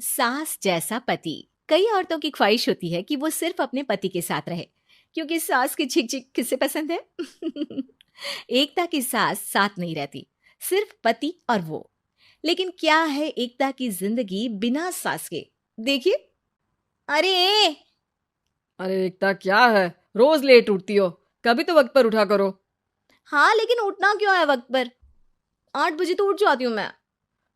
सास जैसा पति। कई औरतों की ख्वाहिश होती है कि वो सिर्फ अपने पति के साथ रहे, क्योंकि सास की चिक चिक किसे पसंद है। एकता की सास साथ नहीं रहती, सिर्फ पति और वो। लेकिन क्या है एकता की जिंदगी बिना सास के? देखिए। अरे, अरे एकता, क्या है? रोज लेट उठती हो, कभी तो वक्त पर उठा करो। हाँ लेकिन उठना क्यों है वक्त पर? 8 बजे तो उठ जाती हूँ मैं।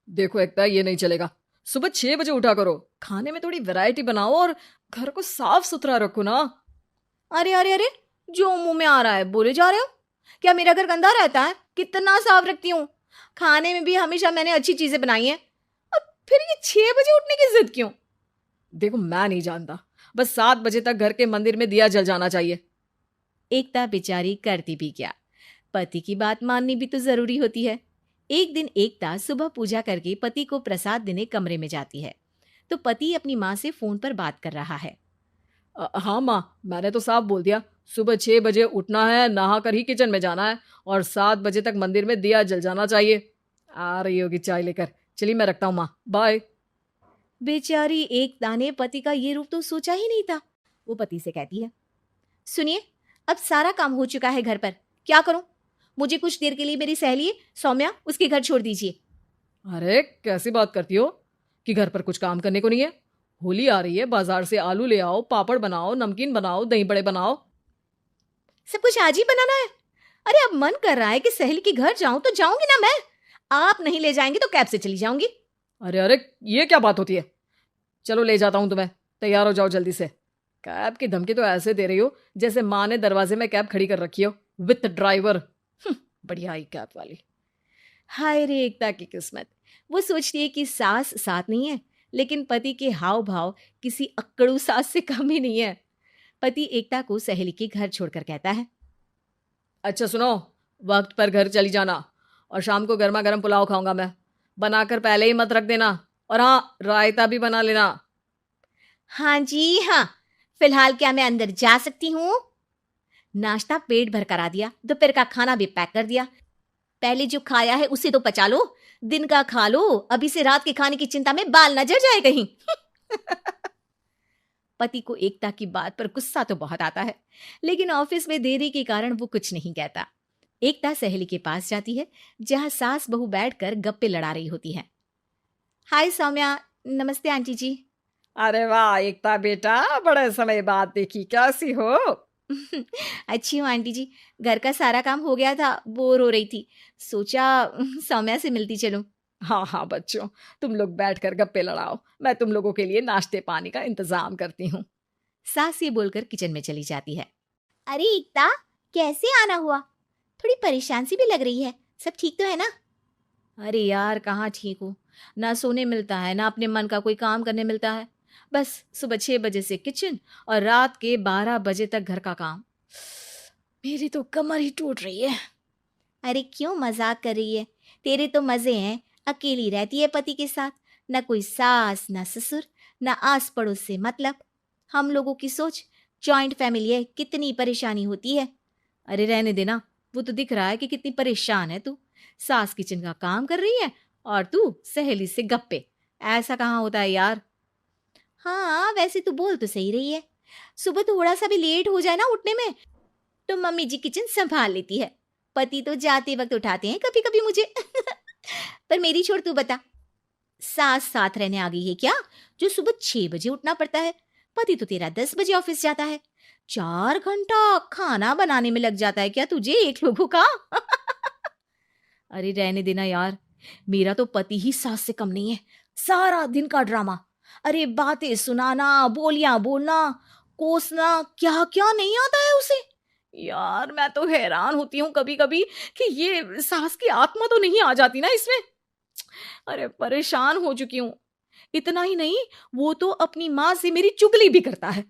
देखो एकता, ये नहीं चलेगा। सुबह 6 बजे उठा करो। खाने में थोड़ी वैरायटी बनाओ और घर को साफ सुथरा रखो ना। अरे अरे अरे, जो मुंह में आ रहा है बोले जा रहे हो। क्या मेरा घर गंदा रहता है? कितना साफ रखती हूँ। खाने में भी हमेशा मैंने अच्छी चीजें बनाई हैं। और फिर ये 6 बजे उठने की जिद क्यों? देखो, मैं नहीं जानता, बस 7 बजे तक घर के मंदिर में दिया जल जाना चाहिए। एकता बेचारी करती भी क्या, पति की बात माननी भी तो जरूरी होती है। एक दिन एकता सुबह पूजा करके पति को प्रसाद देने कमरे में जाती है, तो पति अपनी माँ से फोन पर बात कर रहा है। हाँ माँ, मैंने तो साफ बोल दिया। सुबह 6 बजे उठना है, नहा कर ही किचन में जाना है और 7 बजे तक मंदिर में दिया जल जाना चाहिए। आ रही होगी चाय लेकर। चलिए मैं रखता हूँ माँ, बाय। बेचारी एकता ने पति का ये रूप तो सोचा ही नहीं था। वो पति से कहती है, सुनिए, अब सारा काम हो चुका है घर पर, क्या करूं? मुझे कुछ देर के लिए मेरी सहेली सौम्या उसके घर छोड़ दीजिए। अरे कैसी बात करती हो कि घर पर कुछ काम करने को नहीं है? होली आ रही है, बाजार से आलू ले आओ, पापड़ बनाओ, नमकीन बनाओ, दही बड़े बनाओ। सब कुछ आज ही बनाना है? अरे अब मन कर रहा है कि सहेली के घर जाऊं तो जाऊंगी ना मैं। आप नहीं ले जाएंगे तो कैब से चली जाऊंगी। अरे अरे, ये क्या बात होती है? चलो ले जाता हूँ तुम्हें, तैयार हो जाओ जल्दी से। कैब की धमकी तो ऐसे दे रही हो जैसे माँ ने दरवाजे में कैब खड़ी कर रखी हो, विथ ड्राइवर। बढ़िया आई कैब वाली। हाय रे एकता की किस्मत। वो सोचती है कि सास साथ नहीं है, लेकिन पति के हाव भाव किसी अक्कड़ू सास से कम ही नहीं है। पति एकता को सहेली के घर छोड़कर कहता है, अच्छा सुनो, वक्त पर घर चली जाना और शाम को गर्मा गर्म पुलाव खाऊंगा मैं। बनाकर पहले ही मत रख देना, और हाँ, रायता भी बना लेना। हाँ जी हाँ। फिलहाल क्या मैं अंदर जा सकती हूँ? नाश्ता पेट भर करा दिया, दोपहर का खाना भी पैक कर दिया। पहले जो खाया है उसे तो पचा लो, दिन का खा लो, अभी से रात के खाने की चिंता में बाल न जल जाए कहीं। पति को एकता की बात पर गुस्सा तो बहुत आता है, लेकिन ऑफिस में देरी के कारण वो कुछ नहीं कहता। एकता सहेली के पास जाती है, जहां सास बहू बैठकर गप्पे लड़ा रही होती है। हाय सौम्या। नमस्ते आंटी जी। अरे वाह एकता बेटा, बड़े समय बाद देखी, कैसी हो? अच्छी हूँ आंटी जी। घर का सारा काम हो गया था, बोर हो रही थी, सोचा सौम्या से मिलती चलूं। हाँ हाँ बच्चों, तुम लोग बैठकर गप्पे लड़ाओ, मैं तुम लोगों के लिए नाश्ते पानी का इंतजाम करती हूँ। सास ये बोलकर किचन में चली जाती है। अरे एकता, कैसे आना हुआ? थोड़ी परेशान सी भी लग रही है, सब ठीक तो है ना? अरे यार, कहाँ ठीक हूँ। ना सोने मिलता है, ना अपने मन का कोई काम करने मिलता है। बस सुबह 6 बजे से किचन और रात के 12 बजे तक घर का काम। मेरी तो कमर ही टूट रही है। अरे क्यों मजाक कर रही है? तेरे तो मजे हैं, अकेली रहती है पति के साथ, न कोई सास न ससुर, न आस पड़ोस से मतलब। हम लोगों की सोच, जॉइंट फैमिली है, कितनी परेशानी होती है। अरे रहने देना, वो तो दिख रहा है कि कितनी परेशान है तू। सास किचन का काम कर रही है और तू सहेली से गप्पे। ऐसा कहाँ होता है यार। हाँ वैसे तू बोल तो सही रही है। सुबह थोड़ा सा भी लेट हो जाए ना उठने में, तो मम्मी जी किचन संभाल लेती है। पति तो जाते वक्त उठाते हैं कभी कभी मुझे। पर मेरी छोड़, तू बता, सास साथ रहने आ गई है क्या, जो सुबह 6 बजे उठना पड़ता है? पति तो तेरा 10 बजे ऑफिस जाता है। 4 घंटा खाना बनाने में लग जाता है क्या तुझे एक लोगों का? अरे रहने देना यार, मेरा तो पति ही सास से कम नहीं है। सारा दिन का ड्रामा, अरे बातें सुनाना, बोलियां बोलना, कोसना, क्या क्या नहीं आता है उसे। यार मैं तो हैरान होती हूँ कभी कभी कि ये सास की आत्मा तो नहीं आ जाती ना इसमें। अरे परेशान हो चुकी हूँ। इतना ही नहीं, वो तो अपनी माँ से मेरी चुगली भी करता है।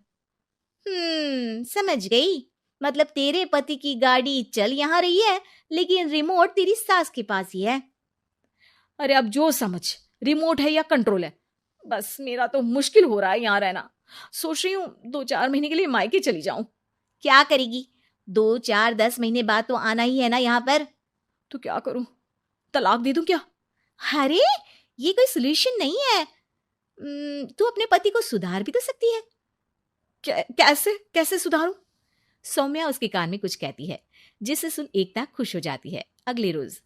समझ गई। मतलब तेरे पति की गाड़ी चल यहाँ रही है, लेकिन रिमोट तेरी सास के पास ही है। अरे अब जो समझ, रिमोट है या कंट्रोल है। बस मेरा तो मुश्किल हो रहा है यहाँ रहना। सोच रही हूँ 2-4 महीने के लिए मायके चली जाऊं। क्या करेगी? 2-4-10 महीने बाद तो आना ही है ना यहाँ पर। तो क्या करूं, तलाक दे दूं क्या? अरे ये कोई सोल्यूशन नहीं है। तू अपने पति को सुधार भी तो सकती है। कैसे कैसे सुधारूं? सौम्या उसके कान में कुछ कहती है, जिसे सुन एकता खुश हो जाती है। अगले रोज,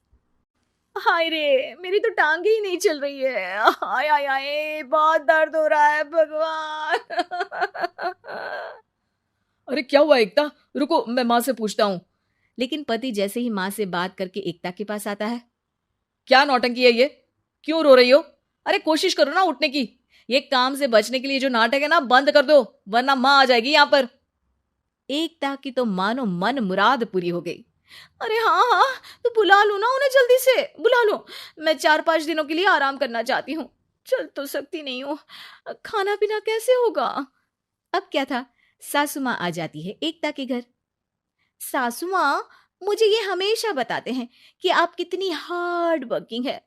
हाय रे, मेरी तो टांगे ही नहीं चल रही है। हाय हाय हाय, बहुत दर्द हो रहा है भगवान। अरे क्या हुआ एकता? रुको, मैं माँ से पूछता हूँ। लेकिन पति जैसे ही माँ से बात करके एकता के पास आता है। क्या नौटंकी है ये? क्यों रो रही हो? अरे कोशिश करो ना उठने की। ये काम से बचने के लिए जो नाटक है ना, बंद कर दो, वरना माँ आ जाएगी यहाँ पर। एकता की तो मानो मन मुराद पूरी हो गई। अरे हाँ हाँ, तो बुला लो ना उन्हें, जल्दी से बुला लो। मैं 4-5 दिनों के लिए आराम करना चाहती हूँ। चल तो सकती नहीं हूँ। खाना पीना कैसे होगा? अब क्या था, सासू माँ आ जाती है एकता के घर। सासू माँ, मुझे ये हमेशा बताते हैं कि आप कितनी हार्ड वर्किंग है।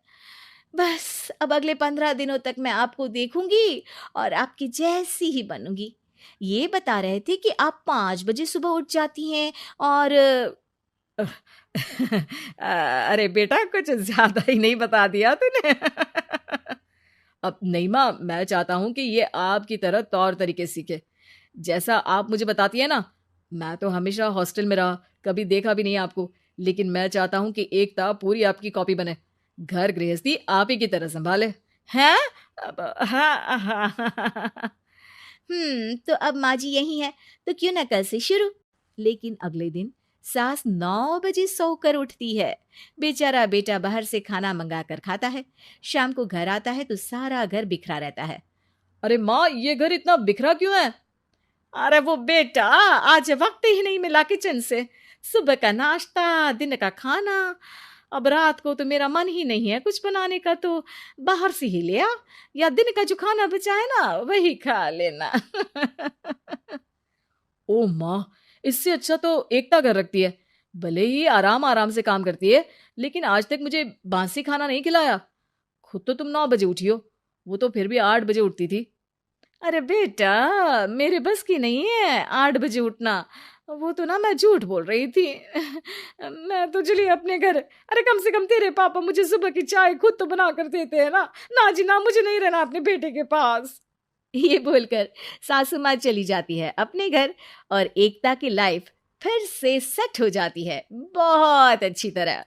बस अब अगले 15 दिनों तक मैं आपको देखूंगी और आपकी जैसी ही बनूंगी। ये बता रहे थे कि आप 5 बजे सुबह उठ जाती हैं और अरे बेटा, कुछ ज्यादा ही नहीं बता दिया तूने। अब नहीं माँ, मैं चाहता हूं कि ये आपकी तरह तौर तरीके सीखे, जैसा आप मुझे बताती है ना। मैं तो हमेशा हॉस्टल में रहा, कभी देखा भी नहीं आपको, लेकिन मैं चाहता हूं कि एकता पूरी आपकी कॉपी बने, घर गृहस्थी आप ही की तरह संभाले। हैं? हाँ हाँ। तो अब माँ जी यही है, तो क्यों ना कल से शुरू। लेकिन अगले दिन सास 9 बजे सोकर उठती है। बेचारा बेटा बाहर से खाना मंगा कर खाता है। शाम को घर आता है तो सारा घर बिखरा रहता है। अरे माँ, ये घर इतना बिखरा क्यों है? अरे वो बेटा, आज वक्त ही नहीं मिला किचन से। सुबह का नाश्ता, दिन का खाना, अब रात को तो मेरा मन ही नहीं है कुछ बनाने का, तो बाहर से ही ले आ, या दिन का जो खाना बचा है ना वही खा लेना। ओ माँ, इससे अच्छा तो एकता घर रखती है। भले ही आराम आराम से काम करती है, लेकिन आज तक मुझे बासी खाना नहीं खिलाया। खुद तो तुम 9 बजे उठी हो, वो तो फिर भी 8 बजे उठती थी। अरे बेटा, मेरे बस की नहीं है 8 बजे उठना। वो तो ना मैं झूठ बोल रही थी। मैं तो चली अपने घर। अरे कम से कम तेरे पापा मुझे सुबह की चाय खुद तो बना कर देते हैं ना। ना जी ना, मुझे नहीं रहना अपने बेटे के पास। ये बोलकर सासू माँ चली जाती है अपने घर और एकता की लाइफ फिर से सेट हो जाती है बहुत अच्छी तरह।